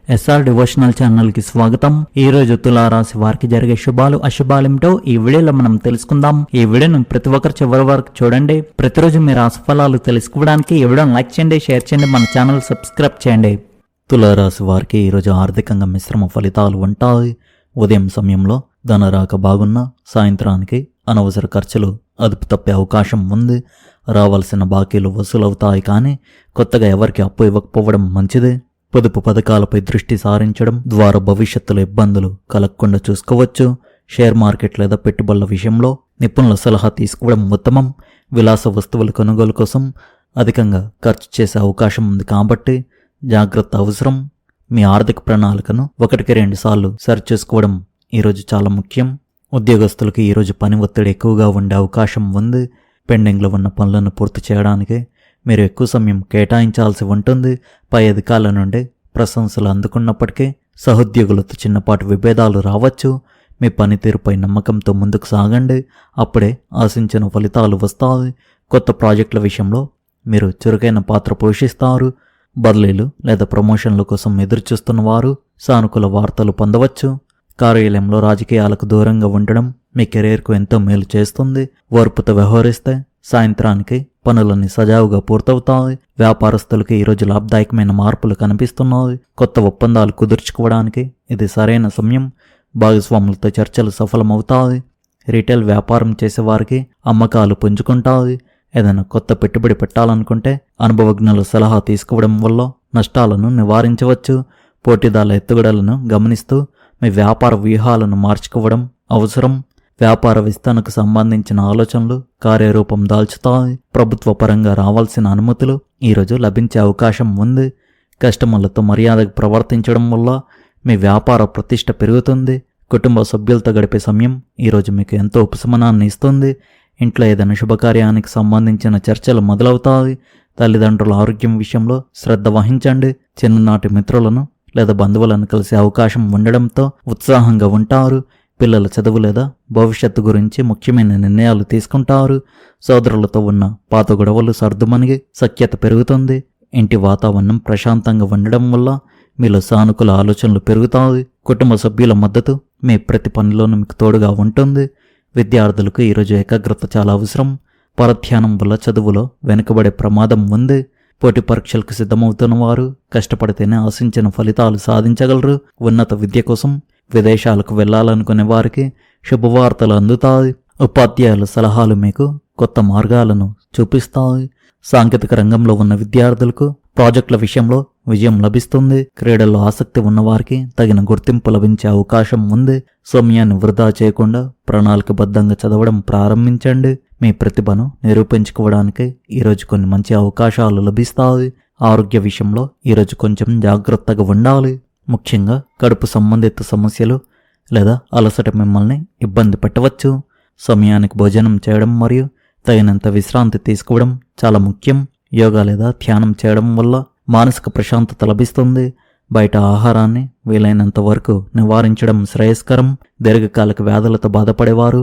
SR devotional channel కి స్వాగతం. ఈ రోజు తులారాశి వారికి జరిగే శుభాలు అశుభాలేమిటో ఈ వీడియోలో మనం తెలుసుకుందాం. ఈ వీడియోను ప్రతి ఒక్కరు చివరి వరకు చూడండి. ప్రతిరోజు మీ రాశి ఫలాలు తెలుసుకోవడానికి ఈ వీడియోను లైక్ చేయండి, షేర్ చేయండి, మన ఛానల్ సబ్స్క్రైబ్ చేయండి. తులారాశి వారికి ఈరోజు ఆర్థికంగా మిశ్రమ ఫలితాలు ఉంటాయి. ఉదయం సమయంలో ధనరాక బాగున్నా సాయంత్రానికి అనవసర ఖర్చులు అదుపు తప్పే అవకాశం ఉంది. రావాల్సిన బాకీలు వసూలవుతాయి, కానీ కొత్తగా ఎవరికి అప్పు ఇవ్వకపోవడం మంచిది. పొదుపు పథకాలపై దృష్టి సారించడం ద్వారా భవిష్యత్తులో ఇబ్బందులు కలగకుండా చూసుకోవచ్చు. షేర్ మార్కెట్ లేదా పెట్టుబడుల విషయంలో నిపుణుల సలహా తీసుకోవడం ఉత్తమం. విలాస వస్తువుల కొనుగోలు కోసం అధికంగా ఖర్చు చేసే అవకాశం ఉంది, కాబట్టి జాగ్రత్త అవసరం. మీ ఆర్థిక ప్రణాళికను 1-2 సార్లు సరిచూసుకోవడం ఈరోజు చాలా ముఖ్యం. ఉద్యోగస్తులకు ఈరోజు పని ఒత్తిడి ఎక్కువగా ఉండే అవకాశం ఉంది. పెండింగ్లో ఉన్న పనులను పూర్తి చేయడానికి మీరు ఎక్కువ సమయం కేటాయించాల్సి ఉంటుంది. పై అధికారుల నుండి ప్రశంసలు అందుకున్నప్పటికీ సహోద్యోగులతో చిన్నపాటి విభేదాలు రావచ్చు. మీ పనితీరుపై నమ్మకంతో ముందుకు సాగండి, అప్పుడే ఆశించిన ఫలితాలు వస్తాయి. కొత్త ప్రాజెక్టుల విషయంలో మీరు చురుకైన పాత్ర పోషిస్తారు. బదిలీలు లేదా ప్రమోషన్ల కోసం ఎదురుచూస్తున్న వారు సానుకూల వార్తలు పొందవచ్చు. కార్యాలయంలో రాజకీయాలకు దూరంగా ఉండడం మీ కెరీర్కు ఎంతో మేలు చేస్తుంది. ఓర్పుతో వ్యవహరిస్తే సాయంత్రానికి పనులన్నీ సజావుగా పూర్తవుతాయి. వ్యాపారస్తులకి ఈరోజు లాభదాయకమైన మార్పులు కనిపిస్తున్నాయి. కొత్త ఒప్పందాలు కుదుర్చుకోవడానికి ఇది సరైన సమయం. భాగస్వాములతో చర్చలు సఫలమవుతాయి. రీటైల్ వ్యాపారం చేసేవారికి అమ్మకాలు పుంజుకుంటాయి. ఏదైనా కొత్త పెట్టుబడి పెట్టాలనుకుంటే అనుభవజ్ఞుల సలహా తీసుకోవడం వల్ల నష్టాలను నివారించవచ్చు. పోటీదారుల ఎత్తుగడలను గమనిస్తూ మీ వ్యాపార వ్యూహాలను మార్చుకోవడం అవసరం. వ్యాపార విస్తరణకు సంబంధించిన ఆలోచనలు కార్యరూపం దాల్చుతాయి. ప్రభుత్వ పరంగా రావాల్సిన అనుమతులు ఈరోజు లభించే అవకాశం ఉంది. కస్టమర్లతో మర్యాదగా ప్రవర్తించడం వల్ల మీ వ్యాపార ప్రతిష్ట పెరుగుతుంది. కుటుంబ సభ్యులతో గడిపే సమయం ఈరోజు మీకు ఎంతో ఉపశమనాన్ని ఇస్తుంది. ఇంట్లో ఏదైనా శుభకార్యానికి సంబంధించిన చర్చలు మొదలవుతాయి. తల్లిదండ్రుల ఆరోగ్యం విషయంలో శ్రద్ధ వహించండి. చిన్ననాటి మిత్రులను లేదా బంధువులను కలిసే అవకాశం ఉండడంతో ఉత్సాహంగా ఉంటారు. పిల్లల చదువు లేదా భవిష్యత్తు గురించి ముఖ్యమైన నిర్ణయాలు తీసుకుంటారు. సోదరులతో ఉన్న పాత గొడవలు సర్దుమణిగి సఖ్యత పెరుగుతుంది. ఇంటి వాతావరణం ప్రశాంతంగా ఉండడం వల్ల మీలో సానుకూల ఆలోచనలు పెరుగుతాయి. కుటుంబ సభ్యుల మద్దతు మీ ప్రతి పనిలోనూ మీకు తోడుగా ఉంటుంది. విద్యార్థులకు ఈరోజు ఏకాగ్రత చాలా అవసరం. పరధ్యానం వల్ల చదువులో వెనుకబడే ప్రమాదం ఉంది. పోటీ పరీక్షలకు సిద్ధమవుతున్న వారు కష్టపడితేనే ఆశించిన ఫలితాలు సాధించగలరు. ఉన్నత విద్య కోసం విదేశాలకు వెళ్లాలనుకునే వారికి శుభవార్తలు అందుతాయి. ఉపాధ్యాయుల సలహాలు మీకు కొత్త మార్గాలను చూపిస్తాయి. సాంకేతిక రంగంలో ఉన్న విద్యార్థులకు ప్రాజెక్టుల విషయంలో విజయం లభిస్తుంది. క్రీడల్లో ఆసక్తి ఉన్నవారికి తగిన గుర్తింపు లభించే అవకాశం ఉంది. సమయాన్ని వృధా చేయకుండా ప్రణాళికబద్ధంగా చదవడం ప్రారంభించండి. మీ ప్రతిభను నిరూపించుకోవడానికి ఈరోజు కొన్ని మంచి అవకాశాలు లభిస్తాయి. ఆరోగ్య విషయంలో ఈరోజు కొంచెం జాగ్రత్తగా ఉండాలి. ముఖ్యంగా కడుపు సంబంధిత సమస్యలు లేదా అలసట మిమ్మల్ని ఇబ్బంది పెట్టవచ్చు. సమయానికి భోజనం చేయడం మరియు తగినంత విశ్రాంతి తీసుకోవడం చాలా ముఖ్యం. యోగా లేదా ధ్యానం చేయడం వల్ల మానసిక ప్రశాంతత లభిస్తుంది. బయట ఆహారాన్ని వీలైనంత వరకు నివారించడం శ్రేయస్కరం. దీర్ఘకాలిక వ్యాధులతో బాధపడేవారు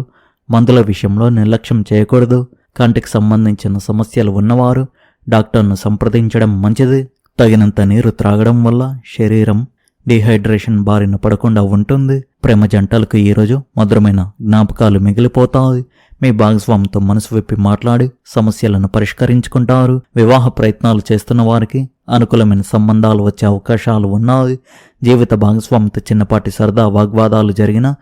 మందుల విషయంలో నిర్లక్ష్యం చేయకూడదు. కంటికి సంబంధించిన సమస్యలు ఉన్నవారు డాక్టర్ను సంప్రదించడం మంచిది. తగినంత నీరు త్రాగడం వల్ల శరీరం డిహైడ్రేషన్ బారిన పడకుండా ఉంటుంది. ప్రేమ జంటలకు ఈరోజు మధురమైన జ్ఞాపకాలు మిగిలిపోతాయి. మీ భాగస్వామితో మనసు విప్పి మాట్లాడి సమస్యలను పరిష్కరించుకుంటారు. వివాహ ప్రయత్నాలు చేస్తున్న వారికి అనుకూలమైన సంబంధాలు వచ్చే అవకాశాలు ఉన్నాయి. జీవిత భాగస్వామితో చిన్నపాటి సరదా వాగ్వాదాలు జరిగినా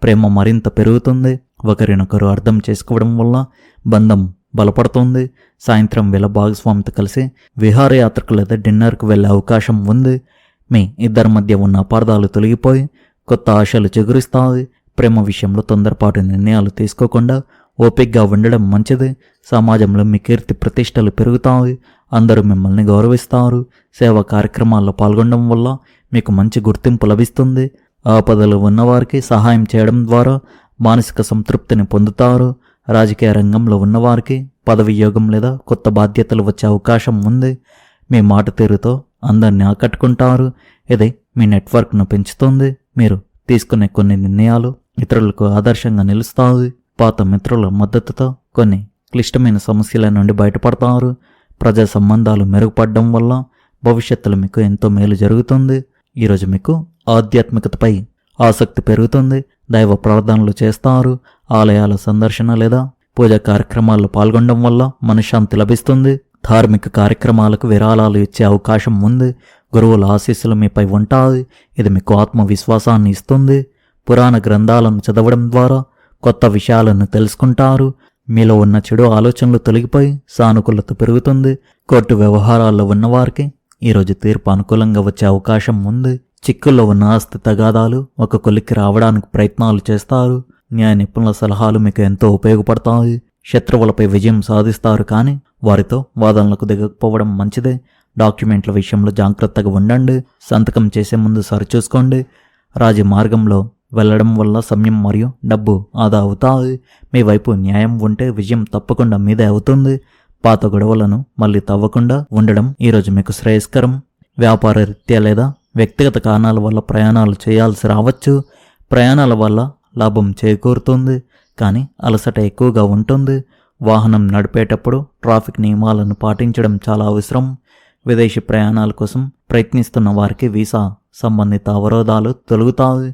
ప్రేమ మరింత పెరుగుతుంది. ఒకరినొకరు అర్థం చేసుకోవడం వల్ల బంధం బలపడుతుంది. సాయంత్రం వేళ భాగస్వామితో కలిసి విహారయాత్రకు లేదా డిన్నర్కు వెళ్లే అవకాశం ఉంది. మీ ఇద్దరి మధ్య ఉన్న అపార్థాలు తొలగిపోయి కొత్త ఆశలు చిగురిస్తాయి. ప్రేమ విషయంలో తొందరపాటు నిర్ణయాలు తీసుకోకుండా ఓపికగా ఉండడం మంచిది. సమాజంలో మీ కీర్తి ప్రతిష్టలు పెరుగుతాయి. అందరూ మిమ్మల్ని గౌరవిస్తారు. సేవా కార్యక్రమాల్లో పాల్గొనడం వల్ల మీకు మంచి గుర్తింపు లభిస్తుంది. ఆపదలు ఉన్నవారికి సహాయం చేయడం ద్వారా మానసిక సంతృప్తిని పొందుతారు. రాజకీయ రంగంలో ఉన్నవారికి పదవి యోగం లేదా కొత్త బాధ్యతలు వచ్చే అవకాశం ఉంది. మీ మాట తీరుతో అందరినీ ఆకట్టుకుంటారు. ఇది మీ నెట్వర్క్ను పెంచుతుంది. మీరు తీసుకునే కొన్ని నిర్ణయాలు ఇతరులకు ఆదర్శంగా నిలుస్తాయి. పాత మిత్రుల మద్దతుతో కొన్ని క్లిష్టమైన సమస్యల నుండి బయటపడతారు. ప్రజా సంబంధాలు మెరుగుపడడం వల్ల భవిష్యత్తులో మీకు ఎంతో మేలు జరుగుతుంది. ఈరోజు మీకు ఆధ్యాత్మికతపై ఆసక్తి పెరుగుతుంది. దైవ ప్రార్థనలు చేస్తారు. ఆలయాల సందర్శన లేదా పూజా కార్యక్రమాల్లో పాల్గొనడం వల్ల మనశ్శాంతి లభిస్తుంది. ధార్మిక కార్యక్రమాలకు విరాళాలు ఇచ్చే అవకాశం ఉంది. గురువుల ఆశీస్సులు మీపై ఉంటాయి. ఇది మీకు ఆత్మవిశ్వాసాన్ని ఇస్తుంది. పురాణ గ్రంథాలను చదవడం ద్వారా కొత్త విషయాలను తెలుసుకుంటారు. మీలో ఉన్న చెడు ఆలోచనలు తొలగిపోయి సానుకూలత పెరుగుతుంది. కోర్టు వ్యవహారాల్లో ఉన్నవారికి ఈరోజు తీర్పు అనుకూలంగా వచ్చే అవకాశం ఉంది. చిక్కుల్లో ఉన్న ఆస్తి తగాదాలు ఒక కొలిక్కి రావడానికి ప్రయత్నాలు చేస్తారు. న్యాయ నిపుణుల సలహాలు మీకు ఎంతో ఉపయోగపడతాయి. శత్రువులపై విజయం సాధిస్తారు, కానీ వారితో వాదనలకు దిగకపోవడం మంచిదే. డాక్యుమెంట్ల విషయంలో జాగ్రత్తగా ఉండండి. సంతకం చేసే ముందు సరిచూసుకోండి. రాజీ మార్గంలో వెళ్లడం వల్ల సమయం మరియు డబ్బు ఆదా అవుతాయి. మీ వైపు న్యాయం ఉంటే విజయం తప్పకుండా మీదే అవుతుంది. పాత గొడవలను మళ్ళీ తవ్వకుండా ఉండడం ఈరోజు మీకు శ్రేయస్కరం. వ్యాపార రీత్యా లేదా వ్యక్తిగత కారణాల వల్ల ప్రయాణాలు చేయాల్సి రావచ్చు. ప్రయాణాల వల్ల లాభం చేకూరుతుంది, కానీ అలసట ఎక్కువగా ఉంటుంది. వాహనం నడిపేటప్పుడు ట్రాఫిక్ నియమాలను పాటించడం చాలా అవసరం. విదేశీ ప్రయాణాల కోసం ప్రయత్నిస్తున్న వారికి వీసా సంబంధిత అవరోధాలు తొలగుతాయి.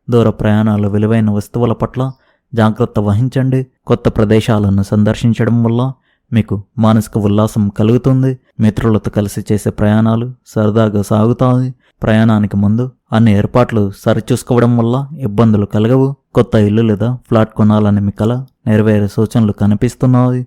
దూర ప్రయాణాలు విలువైన వస్తువుల పట్ల జాగ్రత్త వహించండి. కొత్త ప్రదేశాలను సందర్శించడం వల్ల మీకు మానసిక ఉల్లాసం కలుగుతుంది. మిత్రులతో కలిసి చేసే ప్రయాణాలు సరదాగా సాగుతాయి. ప్రయాణానికి ముందు అన్ని ఏర్పాట్లు సరిచూసుకోవడం వల్ల ఇబ్బందులు కలగవు. కొత్త ఇల్లు లేదా ఫ్లాట్ కొనాలని మీ కల నెరవేరే సూచనలు కనిపిస్తున్నాయి.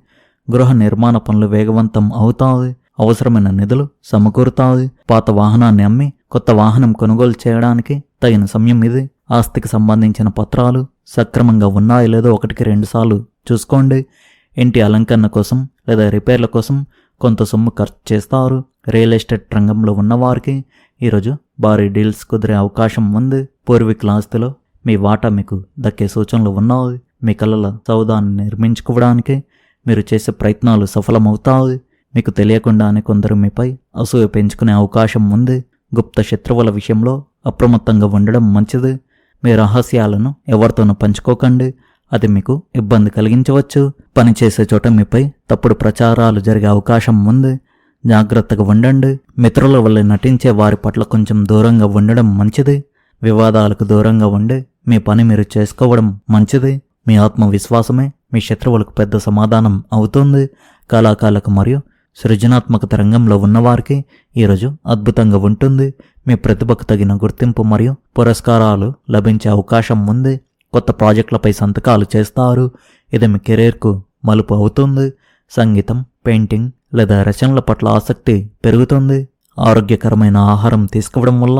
గృహ నిర్మాణ పనులు వేగవంతం అవుతాయి. అవసరమైన నిధులు సమకూరుతాయి. పాత వాహనాన్ని అమ్మి కొత్త వాహనం కొనుగోలు చేయడానికి తగిన సమయం ఇది. ఆస్తికి సంబంధించిన పత్రాలు సక్రమంగా ఉన్నాయో లేదో 1-2 సార్లు చూసుకోండి. ఇంటి అలంకరణ కోసం లేదా రిపేర్ల కోసం కొంత సొమ్ము ఖర్చు చేస్తారు. రియల్ ఎస్టేట్ రంగంలో ఉన్నవారికి ఈరోజు భారీ డీల్స్ కుదిరే అవకాశం ఉంది. పూర్వీకుల ఆస్తిలో మీ వాటా మీకు దక్కే సూచనలు ఉన్నాయి. మీ కలల సౌదాన్ని నిర్మించుకోవడానికి మీరు చేసే ప్రయత్నాలు సఫలమవుతాయి. మీకు తెలియకుండానే కొందరు మీపై అసూయ పెంచుకునే అవకాశం ఉంది. గుప్త శత్రువుల విషయంలో అప్రమత్తంగా ఉండడం మంచిది. మీ రహస్యాలను ఎవరితోనూ పంచుకోకండి, అది మీకు ఇబ్బంది కలిగించవచ్చు. పనిచేసే చోట మీపై తప్పుడు ప్రచారాలు జరిగే అవకాశం ఉంది. జాగ్రత్తగా ఉండండి. మిత్రుల వల్ల నటించే వారి పట్ల కొంచెం దూరంగా ఉండడం మంచిది. వివాదాలకు దూరంగా ఉండి మీ పని మీరు చేసుకోవడం మంచిది. మీ ఆత్మవిశ్వాసమే మీ శత్రువులకు పెద్ద సమాధానం అవుతుంది. కళాకారులకు మరియు సృజనాత్మకత రంగంలో ఉన్నవారికి ఈరోజు అద్భుతంగా ఉంటుంది. మీ ప్రతిభకు తగిన గుర్తింపు మరియు పురస్కారాలు లభించే అవకాశం ఉంది. కొత్త ప్రాజెక్టులపై సంతకాలు చేస్తారు. ఇది మీ కెరీర్కు మలుపు అవుతుంది. సంగీతం, పెయింటింగ్ లేదా రచనల పట్ల ఆసక్తి పెరుగుతుంది. ఆరోగ్యకరమైన ఆహారం తీసుకోవడం వల్ల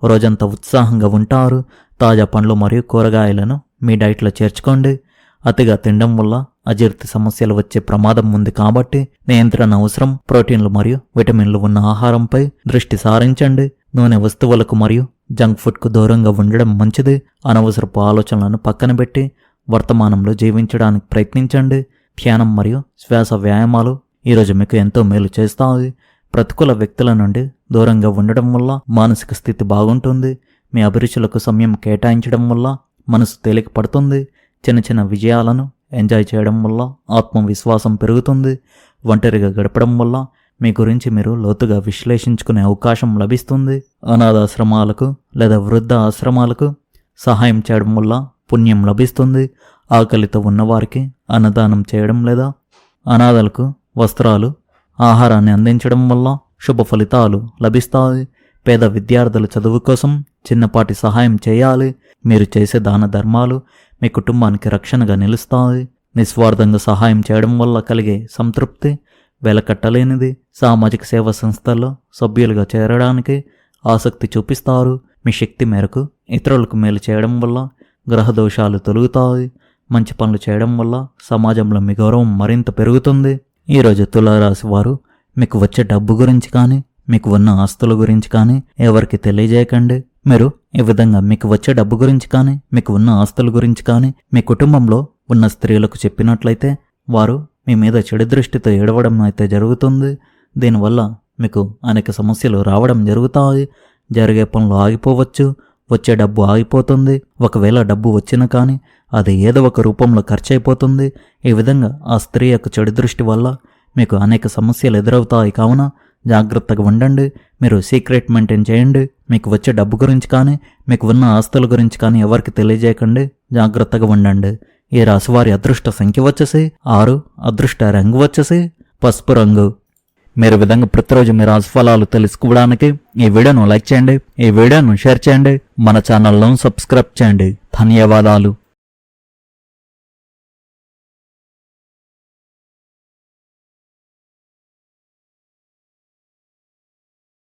రోజంతా ఉత్సాహంగా ఉంటారు. తాజా పండ్లు మరియు కూరగాయలను మీ డైట్లో చేర్చుకోండి. అతిగా తినడం వల్ల అజీర్తి సమస్యలు వచ్చే ప్రమాదం ఉంది, కాబట్టి నియంత్రణ అవసరం. ప్రోటీన్లు మరియు విటమిన్లు ఉన్న ఆహారంపై దృష్టి సారించండి. నూనె వస్తువులకు మరియు జంక్ ఫుడ్కు దూరంగా ఉండడం మంచిది. అనవసరపు ఆలోచనలను పక్కన పెట్టి వర్తమానంలో జీవించడానికి ప్రయత్నించండి. ధ్యానం మరియు శ్వాస వ్యాయామాలు ఈరోజు మీకు ఎంతో మేలు చేస్తాయి. ప్రతికూల వ్యక్తుల నుండి దూరంగా ఉండడం వల్ల మానసిక స్థితి బాగుంటుంది. మీ అభిరుచులకు సమయం కేటాయించడం వల్ల మనసు తేలిక పడుతుంది. చిన్న చిన్న విజయాలను ఎంజాయ్ చేయడం వల్ల ఆత్మవిశ్వాసం పెరుగుతుంది. ఒంటరిగా గడపడం వల్ల మీ గురించి మీరు లోతుగా విశ్లేషించుకునే అవకాశం లభిస్తుంది. అనాథాశ్రమాలకు లేదా వృద్ధ ఆశ్రమాలకు సహాయం చేయడం వల్ల పుణ్యం లభిస్తుంది. ఆకలితో ఉన్నవారికి అన్నదానం చేయడం లేదా అనాథలకు వస్త్రాలు, ఆహారాన్ని అందించడం వల్ల శుభ ఫలితాలు లభిస్తాయి. పేద విద్యార్థుల చదువు కోసం చిన్నపాటి సహాయం చేయాలి. మీరు చేసే దాన ధర్మాలు మీ కుటుంబానికి రక్షణగా నిలుస్తాయి. నిస్వార్థంగా సహాయం చేయడం వల్ల కలిగే సంతృప్తి వెలకట్టలేనిది. సామాజిక సేవా సంస్థల్లో సభ్యులుగా చేరడానికి ఆసక్తి చూపిస్తారు. మీ శక్తి మేరకు ఇతరులకు మేలు చేయడం వల్ల గ్రహ దోషాలు తొలుగుతాయి. మంచి పనులు చేయడం వల్ల సమాజంలో మీ గౌరవం మరింత పెరుగుతుంది. ఈరోజు తులారాశి వారు మీకు వచ్చే డబ్బు గురించి కానీ మీకు ఉన్న ఆస్తుల గురించి కానీ ఎవరికి తెలియజేయకండి. మీరు ఈ విధంగా మీకు వచ్చే డబ్బు గురించి కానీ మీకు ఉన్న ఆస్తుల గురించి కానీ మీ కుటుంబంలో ఉన్న స్త్రీలకు చెప్పినట్లయితే వారు మీ మీద చెడు దృష్టితో ఏడవడం అయితే జరుగుతుంది. దీనివల్ల మీకు అనేక సమస్యలు రావడం జరుగుతాయి. జరిగే పనులు ఆగిపోవచ్చు. వచ్చే డబ్బు ఆగిపోతుంది. ఒకవేళ డబ్బు వచ్చినా కానీ అది ఏదో ఒక రూపంలో ఖర్చు అయిపోతుంది. ఈ విధంగా ఆ స్త్రీ యొక్క చెడు దృష్టి వల్ల మీకు అనేక సమస్యలు ఎదురవుతాయి. కావున జాగ్రత్తగా ఉండండి. మీరు సీక్రెట్ మెయింటైన్ చేయండి. మీకు వచ్చే డబ్బు గురించి కానీ మీకు ఉన్న ఆస్తుల గురించి కానీ ఎవరికి తెలియజేయకండి, జాగ్రత్తగా ఉండండి. ఈ రాశివారి అదృష్ట సంఖ్య వచ్చేసి 6, అదృష్ట రంగు వచ్చేసి పసుపు రంగు. మీరు విధంగా ప్రతిరోజు మీ రాశిఫలాలు తెలుసుకోవడానికి ఈ వీడియోను లైక్ చేయండి, ఈ వీడియోను షేర్ చేయండి, మన ఛానల్ను సబ్స్క్రైబ్ చేయండి. ధన్యవాదాలు.